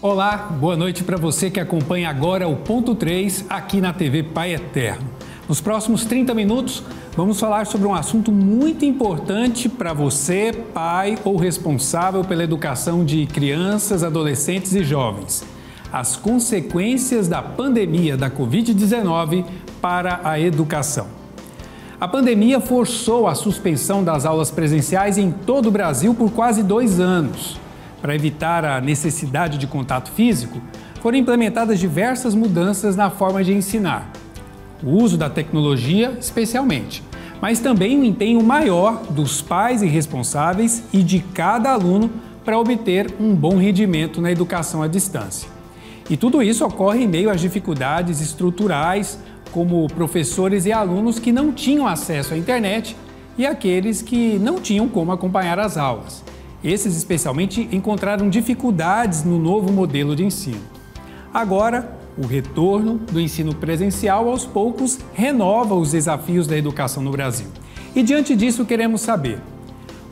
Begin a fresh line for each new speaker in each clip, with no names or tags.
Olá, boa noite para você que acompanha agora o Ponto 3 aqui na TV Pai Eterno. Nos próximos 30 minutos, vamos falar sobre um assunto muito importante para você, pai ou responsável pela educação de crianças, adolescentes e jovens. As consequências da pandemia da Covid-19 para a educação. A pandemia forçou a suspensão das aulas presenciais em todo o Brasil por quase 2 anos. Para evitar a necessidade de contato físico, foram implementadas diversas mudanças na forma de ensinar. O uso da tecnologia, especialmente, mas também um empenho maior dos pais e responsáveis e de cada aluno para obter um bom rendimento na educação à distância. E tudo isso ocorre em meio às dificuldades estruturais, como professores e alunos que não tinham acesso à internet e aqueles que não tinham como acompanhar as aulas. Esses, especialmente, encontraram dificuldades no novo modelo de ensino. Agora, o retorno do ensino presencial, aos poucos, renova os desafios da educação no Brasil. E, diante disso, queremos saber: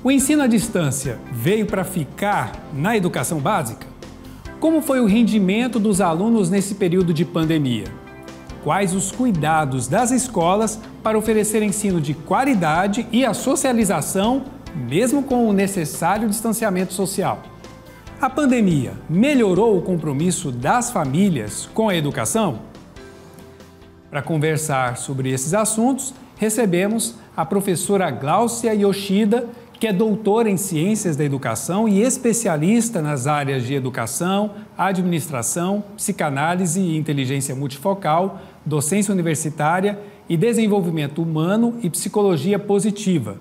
o ensino à distância veio para ficar na educação básica? Como foi o rendimento dos alunos nesse período de pandemia? Quais os cuidados das escolas para oferecer ensino de qualidade e a socialização, mesmo com o necessário distanciamento social? A pandemia melhorou o compromisso das famílias com a educação? Para conversar sobre esses assuntos, recebemos a professora Gláucia Yoshida, que é doutora em Ciências da Educação e especialista nas áreas de educação, administração, psicanálise e inteligência multifocal, docência universitária e desenvolvimento humano e psicologia positiva.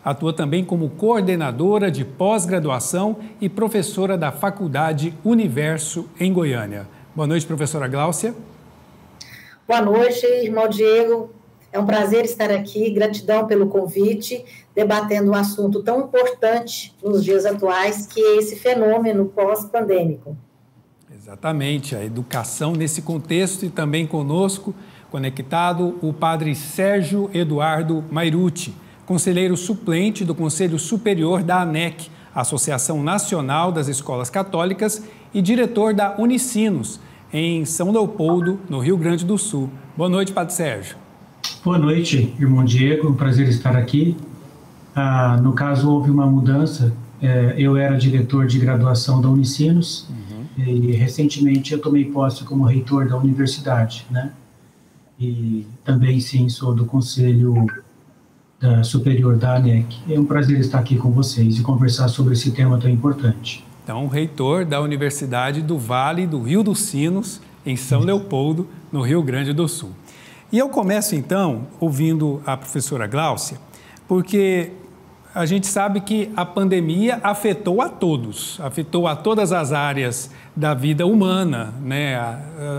Atua também como coordenadora de pós-graduação e professora da Faculdade Universo em Goiânia. Boa noite, professora Gláucia.
Boa noite, irmão Diego. É um prazer estar aqui, gratidão pelo convite, debatendo um assunto tão importante nos dias atuais, que é esse fenômeno pós-pandêmico.
Exatamente, a educação nesse contexto, e também conosco, conectado, o padre Sérgio Eduardo Mairuti, conselheiro suplente do Conselho Superior da ANEC, Associação Nacional das Escolas Católicas, e diretor da Unicinos, em São Leopoldo, no Rio Grande do Sul. Boa noite, padre Sérgio.
Boa noite, irmão Diego, um prazer estar aqui. No caso, houve uma mudança. Eu era diretor de graduação da Unicinos e recentemente eu tomei posse como reitor da universidade, né? E também, sim, sou do Conselho Superior da ANEC. É um prazer estar aqui com vocês e conversar sobre esse tema tão importante.
Então, reitor da Universidade do Vale do Rio dos Sinos, em São Leopoldo, no Rio Grande do Sul. E eu começo, então, ouvindo a professora Gláucia, porque a gente sabe que a pandemia afetou a todos, afetou a todas as áreas da vida humana, né?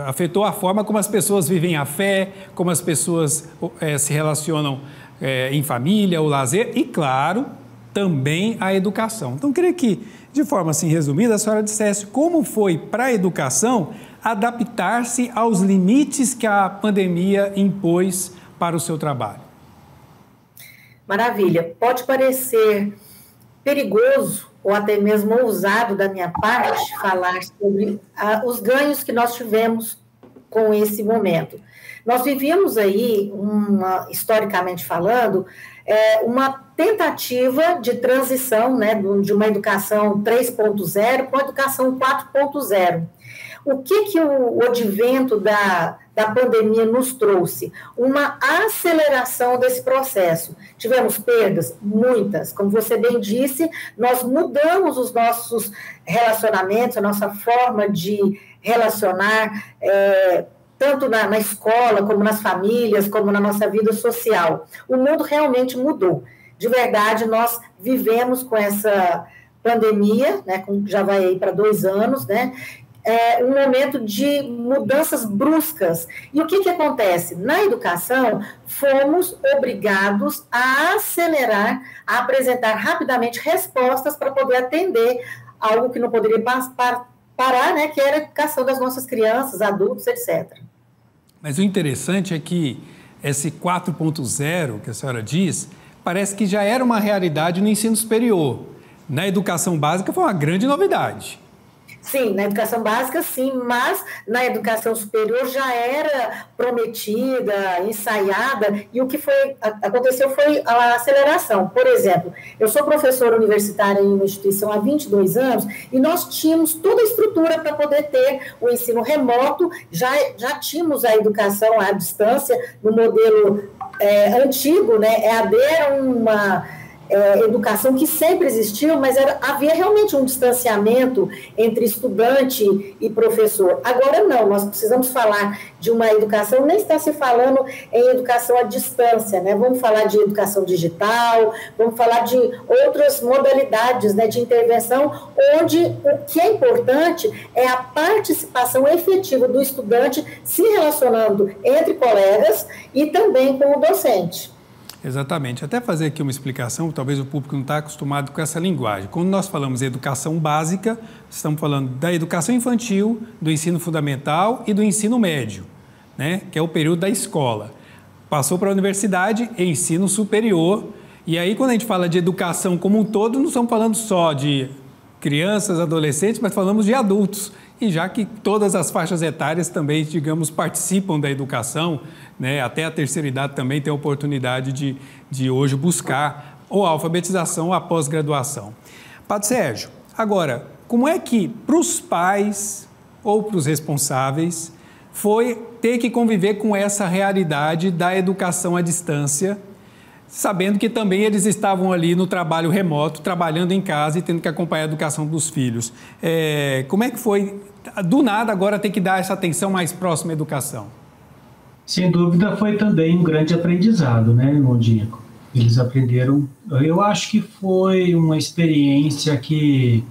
Afetou a forma como as pessoas vivem a fé, como as pessoas se relacionam em família, o lazer e, claro, também a educação. Então, eu queria que, de forma assim resumida, a senhora dissesse como foi para a educação adaptar-se aos limites que a pandemia impôs para o seu trabalho.
Maravilha. Pode parecer perigoso ou até mesmo ousado da minha parte falar sobre os ganhos que nós tivemos com esse momento. Nós vivíamos aí, historicamente falando, uma tentativa de transição, né, de uma educação 3.0 para uma educação 4.0. O que o advento da pandemia nos trouxe? Uma aceleração desse processo. Tivemos perdas? Muitas. Como você bem disse, nós mudamos os nossos relacionamentos, a nossa forma de relacionar, tanto na escola, como nas famílias, como na nossa vida social. O mundo realmente mudou. De verdade, nós vivemos com essa pandemia, né, já vai aí para 2 anos, né? Um momento de mudanças bruscas. E o que acontece? Na educação, fomos obrigados a acelerar, a apresentar rapidamente respostas para poder atender algo que não poderia parar, né, que era a educação das nossas crianças, adultos, etc.
Mas o interessante é que esse 4.0 que a senhora diz, parece que já era uma realidade no ensino superior. Na educação básica foi uma grande novidade.
Sim, na educação básica, sim, mas na educação superior já era prometida, ensaiada, e o que aconteceu foi a aceleração. Por exemplo, eu sou professora universitária em uma instituição há 22 anos, e nós tínhamos toda a estrutura para poder ter o ensino remoto, já tínhamos a educação à distância, no modelo antigo, né? EAD era uma educação que sempre existiu, mas havia realmente um distanciamento entre estudante e professor. Agora não, nós precisamos falar de uma educação, nem está se falando em educação à distância, né? Vamos falar de educação digital, vamos falar de outras modalidades, né, de intervenção, onde o que é importante é a participação efetiva do estudante se relacionando entre colegas e também com o docente.
Exatamente. Até fazer aqui uma explicação, talvez o público não está acostumado com essa linguagem. Quando nós falamos de educação básica, estamos falando da educação infantil, do ensino fundamental e do ensino médio, né? Que é o período da escola. Passou para a universidade e ensino superior. E aí, quando a gente fala de educação como um todo, não estamos falando só de crianças, adolescentes, mas falamos de adultos. E já que todas as faixas etárias também, digamos, participam da educação, né, até a terceira idade também tem a oportunidade de hoje buscar ou a alfabetização ou a pós-graduação. Padre Sérgio, agora, como é que para os pais ou para os responsáveis foi ter que conviver com essa realidade da educação à distância, sabendo que também eles estavam ali no trabalho remoto, trabalhando em casa e tendo que acompanhar a educação dos filhos? Como é que foi, do nada, agora ter que dar essa atenção mais próxima à educação?
Sem dúvida, foi também um grande aprendizado, né, irmão Diego? Eles aprenderam. Eu acho que foi uma experiência que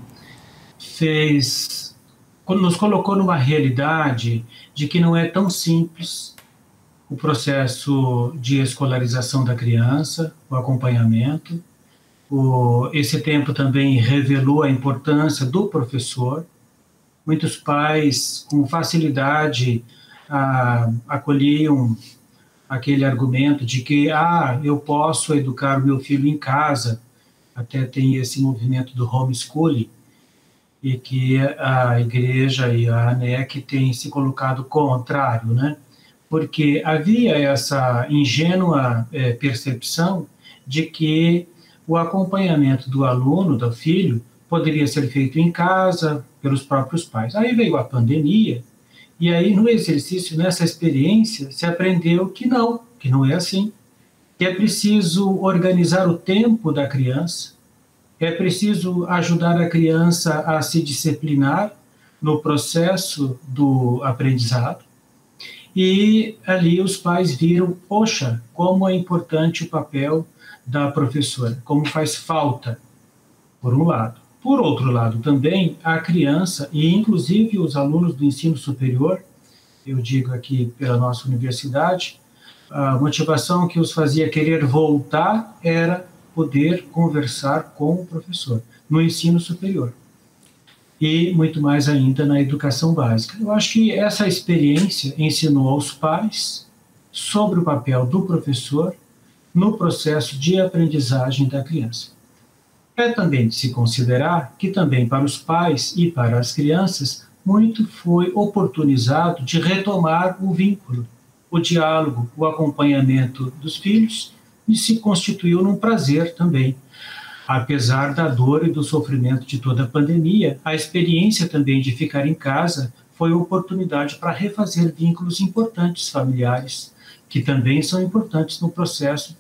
nos colocou numa realidade de que não é tão simples o processo de escolarização da criança, o acompanhamento. Esse tempo também revelou a importância do professor. Muitos pais, com facilidade, acolhiam aquele argumento de que eu posso educar o meu filho em casa, até tem esse movimento do homeschooling, e que a igreja e a ANEC têm se colocado contrário, né? Porque havia essa ingênua percepção de que o acompanhamento do aluno, do filho, poderia ser feito em casa, pelos próprios pais. Aí veio a pandemia, e aí no exercício, nessa experiência, se aprendeu que não é assim, que é preciso organizar o tempo da criança, é preciso ajudar a criança a se disciplinar no processo do aprendizado, e ali os pais viram, poxa, como é importante o papel da professora, como faz falta, por um lado. Por outro lado, também a criança, e inclusive os alunos do ensino superior, eu digo aqui pela nossa universidade, a motivação que os fazia querer voltar era poder conversar com o professor no ensino superior. E muito mais ainda na educação básica. Eu acho que essa experiência ensinou aos pais sobre o papel do professor no processo de aprendizagem da criança. É também de se considerar que também para os pais e para as crianças muito foi oportunizado de retomar o vínculo, o diálogo, o acompanhamento dos filhos, e se constituiu num prazer também. Apesar da dor e do sofrimento de toda a pandemia, a experiência também de ficar em casa foi oportunidade para refazer vínculos importantes familiares, que também são importantes no processo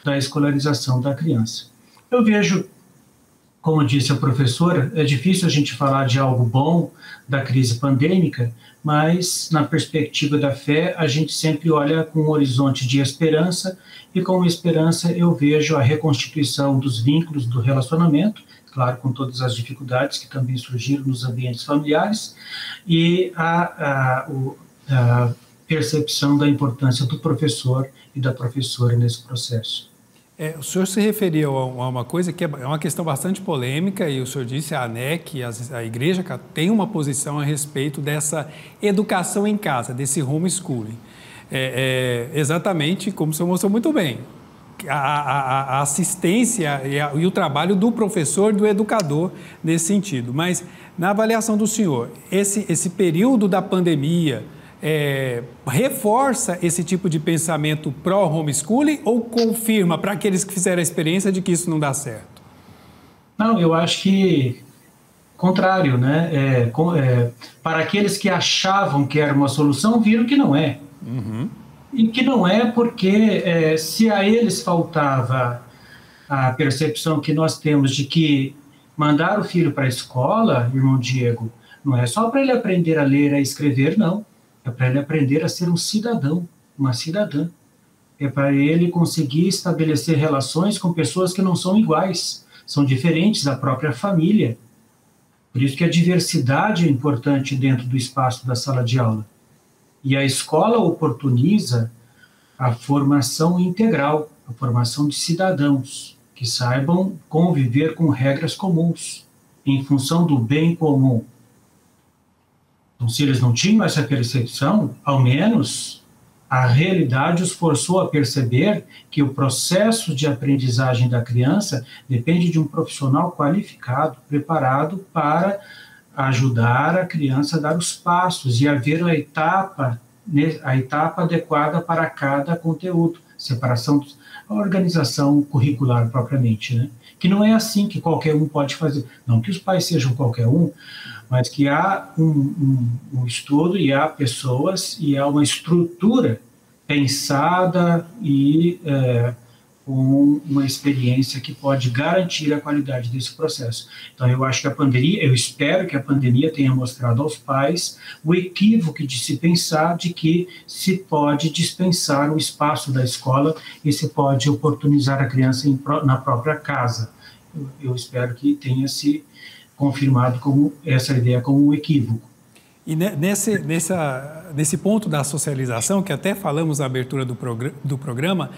da escolarização da criança. Eu vejo, como disse a professora, é difícil a gente falar de algo bom da crise pandêmica, mas na perspectiva da fé a gente sempre olha com um horizonte de esperança, e com esperança eu vejo a reconstituição dos vínculos do relacionamento, claro, com todas as dificuldades que também surgiram nos ambientes familiares, e a percepção da importância do professor e da professora nesse processo.
O senhor se referiu a uma coisa que é uma questão bastante polêmica, e o senhor disse, a ANEC, a igreja tem uma posição a respeito dessa educação em casa, desse homeschooling. Exatamente como o senhor mostrou muito bem. a assistência e o trabalho do professor, do educador nesse sentido. Mas, na avaliação do senhor, esse período da pandemia reforça esse tipo de pensamento pró-homeschooling ou confirma para aqueles que fizeram a experiência de que isso não dá certo?
Não, eu acho que contrário, né? Para aqueles que achavam que era uma solução, viram que não é.
Uhum.
E que não é porque se a eles faltava a percepção que nós temos de que mandar o filho para a escola, irmão Diego, não é só para ele aprender a ler, a escrever, não. É para ele aprender a ser um cidadão, uma cidadã. É para ele conseguir estabelecer relações com pessoas que não são iguais, são diferentes da própria família. Por isso que a diversidade é importante dentro do espaço da sala de aula. E a escola oportuniza a formação integral, a formação de cidadãos que saibam conviver com regras comuns, em função do bem comum. Então, se eles não tinham essa percepção, ao menos a realidade os forçou a perceber que o processo de aprendizagem da criança depende de um profissional qualificado, preparado para ajudar a criança a dar os passos e haver a etapa adequada para cada conteúdo, separação, a organização curricular propriamente, né? Que não é assim que qualquer um pode fazer. Não que os pais sejam qualquer um, mas que há um estudo e há pessoas e há uma estrutura pensada e com uma experiência que pode garantir a qualidade desse processo. Então, eu acho que eu espero que a pandemia tenha mostrado aos pais o equívoco de se pensar de que se pode dispensar o espaço da escola e se pode oportunizar a criança na própria casa. Eu espero que tenha se confirmado essa ideia como um equívoco.
E nesse ponto da socialização, que até falamos na abertura do programa,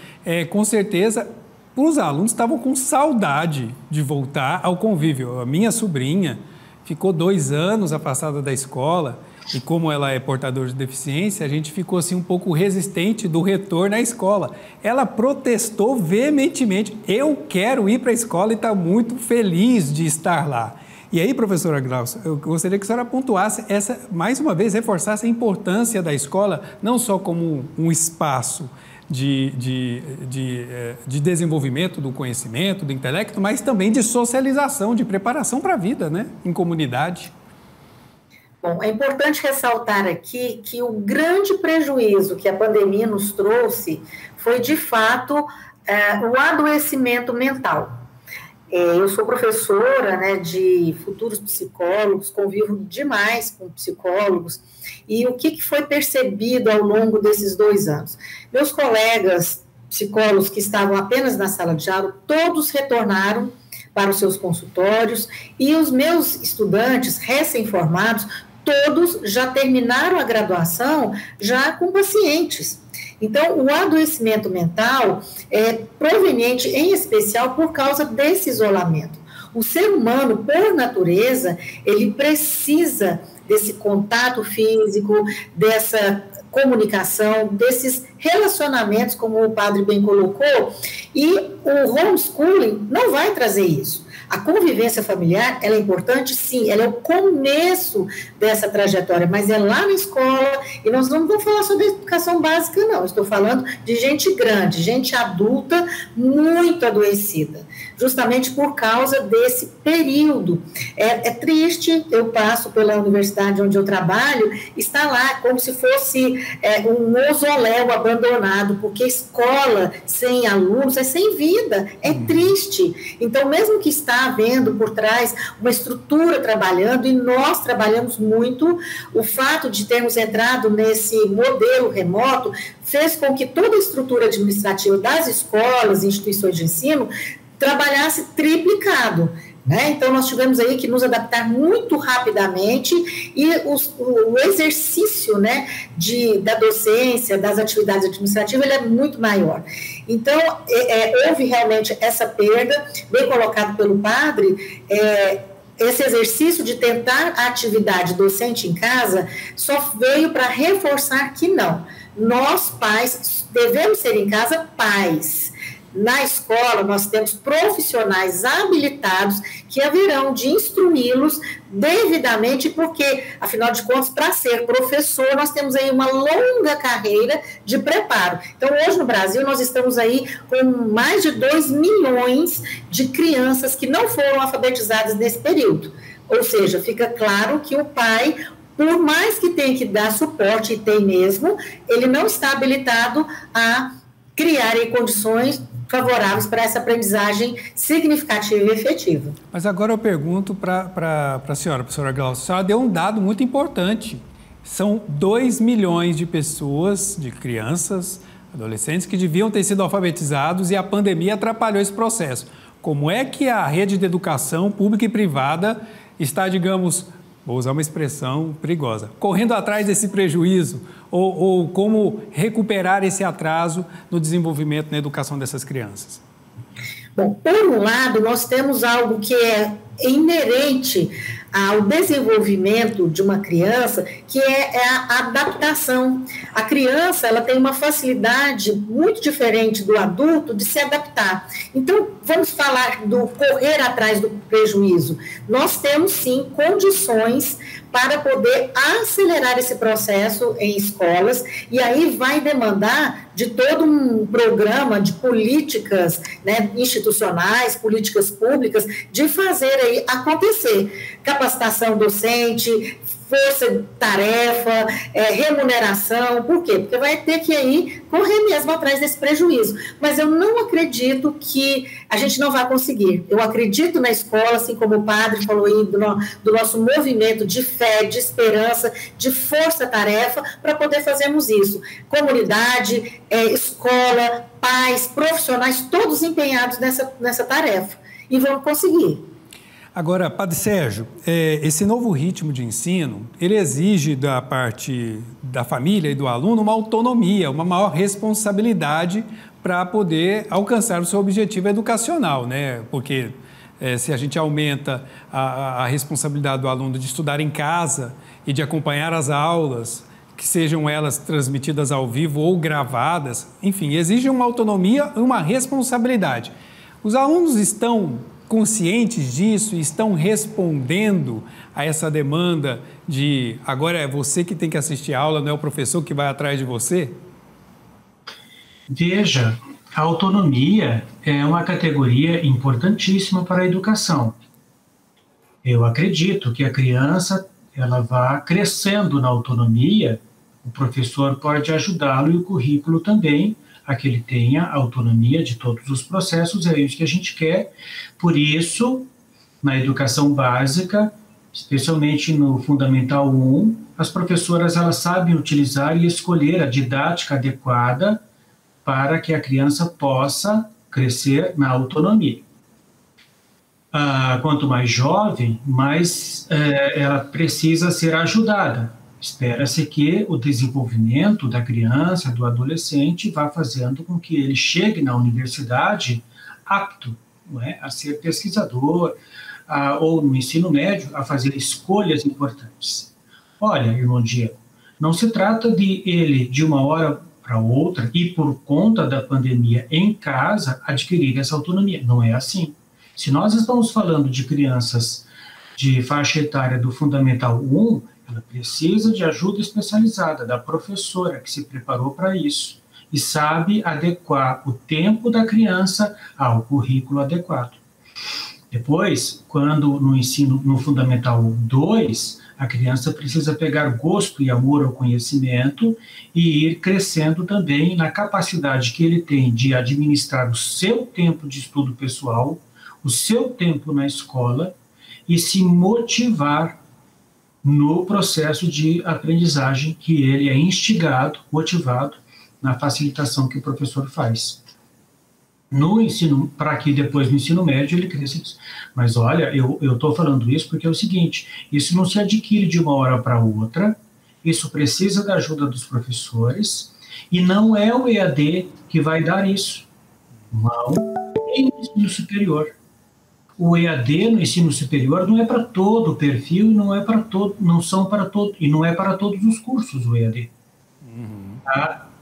com certeza os alunos estavam com saudade de voltar ao convívio. A minha sobrinha ficou 2 anos afastada da escola e como ela é portadora de deficiência, a gente ficou assim um pouco resistente do retorno à escola. Ela protestou veementemente, eu quero ir para a escola e está muito feliz de estar lá. E aí, professora Glaucia, eu gostaria que a senhora pontuasse mais uma vez, reforçasse a importância da escola, não só como um espaço de desenvolvimento do conhecimento, do intelecto, mas também de socialização, de preparação para a vida, né, em comunidade.
Bom, é importante ressaltar aqui que o grande prejuízo que a pandemia nos trouxe foi, de fato, o adoecimento mental. Eu sou professora, né, de futuros psicólogos, convivo demais com psicólogos, e o que foi percebido ao longo desses 2 anos? Meus colegas psicólogos que estavam apenas na sala de aula, todos retornaram para os seus consultórios, e os meus estudantes recém-formados, todos já terminaram a graduação já com pacientes. Então, o adoecimento mental é proveniente, em especial, por causa desse isolamento. O ser humano, por natureza, ele precisa desse contato físico, dessa comunicação, desses relacionamentos, como o padre bem colocou, e o homeschooling não vai trazer isso. A convivência familiar, ela é importante, sim, ela é o começo dessa trajetória, mas é lá na escola, e nós não vamos falar sobre educação básica, não, estou falando de gente grande, gente adulta, muito adoecida, justamente por causa desse período. É triste, eu passo pela universidade onde eu trabalho, está lá como se fosse um mausoléu abandonado, porque escola sem alunos é sem vida, é triste. Então, mesmo que está havendo por trás uma estrutura trabalhando, e nós trabalhamos muito, o fato de termos entrado nesse modelo remoto fez com que toda a estrutura administrativa das escolas e instituições de ensino trabalhasse triplicado. Né? Então, nós tivemos aí que nos adaptar muito rapidamente, e o exercício, né, da docência, das atividades administrativas, ele é muito maior. Então, houve realmente essa perda, bem colocado pelo padre, esse exercício de tentar a atividade docente em casa só veio para reforçar que não. Nós, pais, devemos ser em casa pais, Na escola, nós temos profissionais habilitados que haverão de instruí-los devidamente, porque, afinal de contas, para ser professor, nós temos aí uma longa carreira de preparo. Então, hoje no Brasil, nós estamos aí com mais de 2 milhões de crianças que não foram alfabetizadas nesse período. Ou seja, fica claro que o pai, por mais que tenha que dar suporte, e tem mesmo, ele não está habilitado a criar aí condições favoráveis para essa aprendizagem significativa e efetiva.
Mas agora eu pergunto para a senhora, professora Glaucia, a senhora deu um dado muito importante. São 2 milhões de pessoas, de crianças, adolescentes, que deviam ter sido alfabetizados e a pandemia atrapalhou esse processo. Como é que a rede de educação pública e privada está, digamos, vou usar uma expressão perigosa, correndo atrás desse prejuízo ou como recuperar esse atraso no desenvolvimento na educação dessas crianças?
Bom, por um lado, nós temos algo que é inerente ao desenvolvimento de uma criança, que é a adaptação. A criança, ela tem uma facilidade muito diferente do adulto de se adaptar. Então, vamos falar do correr atrás do prejuízo. Nós temos, sim, condições para poder acelerar esse processo em escolas, e aí vai demandar de todo um programa de políticas, né, institucionais, políticas públicas, de fazer aí acontecer. Capacitação docente, força-tarefa, remuneração. Por quê? Porque vai ter que aí correr mesmo atrás desse prejuízo. Mas eu não acredito que a gente não vai conseguir. Eu acredito na escola, assim como o padre falou aí, do nosso movimento de fé, de esperança, de força-tarefa, para poder fazermos isso. Comunidade, escola, pais, profissionais, todos empenhados nessa tarefa. E vamos conseguir.
Agora, Padre Sérgio, esse novo ritmo de ensino, ele exige da parte da família e do aluno uma autonomia, uma maior responsabilidade para poder alcançar o seu objetivo educacional, né? Porque se a gente aumenta a responsabilidade do aluno de estudar em casa e de acompanhar as aulas, que sejam elas transmitidas ao vivo ou gravadas, enfim, exige uma autonomia e uma responsabilidade. Os alunos estão conscientes disso e estão respondendo a essa demanda de agora é você que tem que assistir a aula, não é o professor que vai atrás de você?
Veja, a autonomia é uma categoria importantíssima para a educação. Eu acredito que a criança ela vá crescendo na autonomia, o professor pode ajudá-lo e o currículo também, a que ele tenha autonomia de todos os processos, é isso que a gente quer. Por isso, na educação básica, especialmente no Fundamental 1, as professoras elas sabem utilizar e escolher a didática adequada para que a criança possa crescer na autonomia. Quanto mais jovem, mais ela precisa ser ajudada. Espera-se que o desenvolvimento da criança, do adolescente, vá fazendo com que ele chegue na universidade apto, não é, a ser pesquisador, ou no ensino médio, a fazer escolhas importantes. Olha, irmão Diego, não se trata de ele, de uma hora para outra, e por conta da pandemia em casa, adquirir essa autonomia. Não é assim. Se nós estamos falando de crianças de faixa etária do Fundamental 1, ela precisa de ajuda especializada da professora que se preparou para isso e sabe adequar o tempo da criança ao currículo adequado. Depois, quando no ensino no Fundamental 2, a criança precisa pegar gosto e amor ao conhecimento e ir crescendo também na capacidade que ele tem de administrar o seu tempo de estudo pessoal, o seu tempo na escola e se motivar no processo de aprendizagem que ele é instigado, motivado na facilitação que o professor faz. No ensino, para que depois no ensino médio ele cresça. Mas olha, eu estou falando isso porque é o seguinte, isso não se adquire de uma hora para outra, isso precisa da ajuda dos professores e não é o EAD que vai dar isso. Não, é o ensino superior. O EAD no ensino superior não é para todo o perfil, não é para todos os cursos o EAD.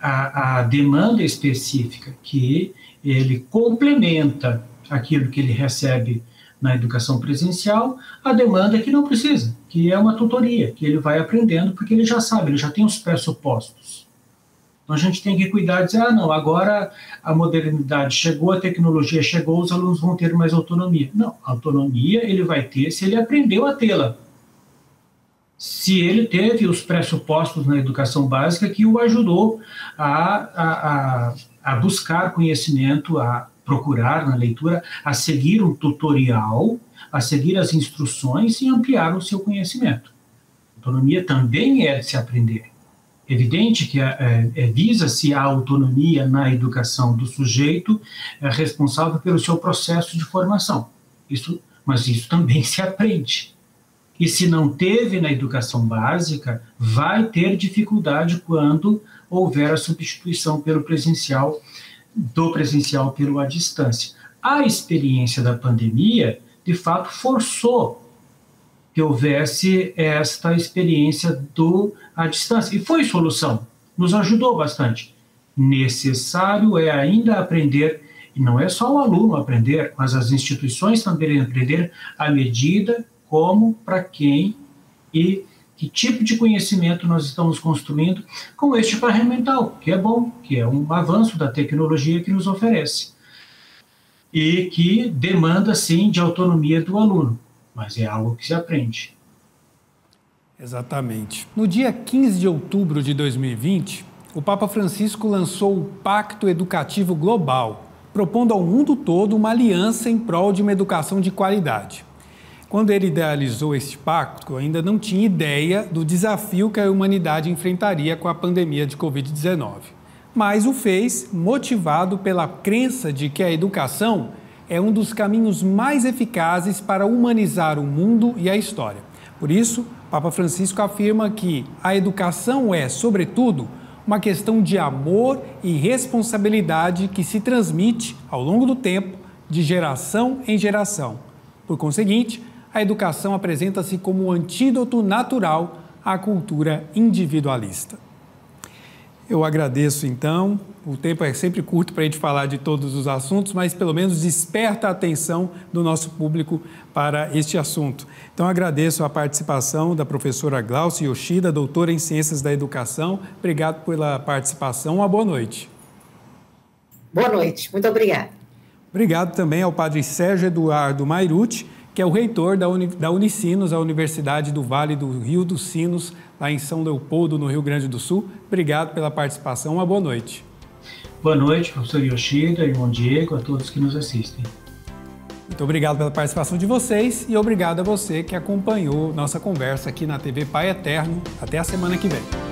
a demanda específica, que ele complementa aquilo que ele recebe na educação presencial, a demanda que não precisa, que é uma tutoria, que ele vai aprendendo porque ele já sabe, ele já tem os pressupostos. Então a gente tem que cuidar e dizer, não, agora a modernidade chegou, a tecnologia chegou, os alunos vão ter mais autonomia. Não, a autonomia ele vai ter se ele aprendeu a tê-la. Se ele teve os pressupostos na educação básica que o ajudou a buscar conhecimento, a procurar na leitura, a seguir um tutorial, a seguir as instruções e ampliar o seu conhecimento. Autonomia também é de se aprender. Evidente que visa-se a autonomia na educação do sujeito responsável pelo seu processo de formação. Mas isso também se aprende. E se não teve na educação básica, vai ter dificuldade quando houver a substituição pelo presencial, do presencial pelo à distância. A experiência da pandemia, de fato, forçou que houvesse esta experiência do à distância. E foi solução, nos ajudou bastante. Necessário é ainda aprender, e não é só o aluno aprender, mas as instituições também aprender à medida como, para quem e que tipo de conhecimento nós estamos construindo com este ferramental, que é bom, que é um avanço da tecnologia que nos oferece e que demanda, sim, de autonomia do aluno, mas é algo que se aprende.
Exatamente. No dia 15 de outubro de 2020, o Papa Francisco lançou o Pacto Educativo Global, propondo ao mundo todo uma aliança em prol de uma educação de qualidade. Quando ele idealizou este pacto, ainda não tinha ideia do desafio que a humanidade enfrentaria com a pandemia de Covid-19. Mas o fez motivado pela crença de que a educação é um dos caminhos mais eficazes para humanizar o mundo e a história. Por isso, Papa Francisco afirma que a educação é, sobretudo, uma questão de amor e responsabilidade que se transmite ao longo do tempo, de geração em geração. Por conseguinte, a educação apresenta-se como um antídoto natural à cultura individualista. Eu agradeço, então. O tempo é sempre curto para a gente falar de todos os assuntos, mas pelo menos desperta a atenção do nosso público para este assunto. Então, agradeço a participação da professora Glaucia Yoshida, doutora em Ciências da Educação. Obrigado pela participação. Uma boa noite.
Boa noite. Muito obrigada.
Obrigado também ao padre Sérgio Eduardo Mairuti, que é o reitor da Unicinos, a Universidade do Vale do Rio dos Sinos, lá em São Leopoldo, no Rio Grande do Sul. Obrigado pela participação, uma boa noite.
Boa noite, professor Yoshida, irmão Diego, a todos que nos assistem.
Muito obrigado pela participação de vocês e obrigado a você que acompanhou nossa conversa aqui na TV Pai Eterno. Até a semana que vem.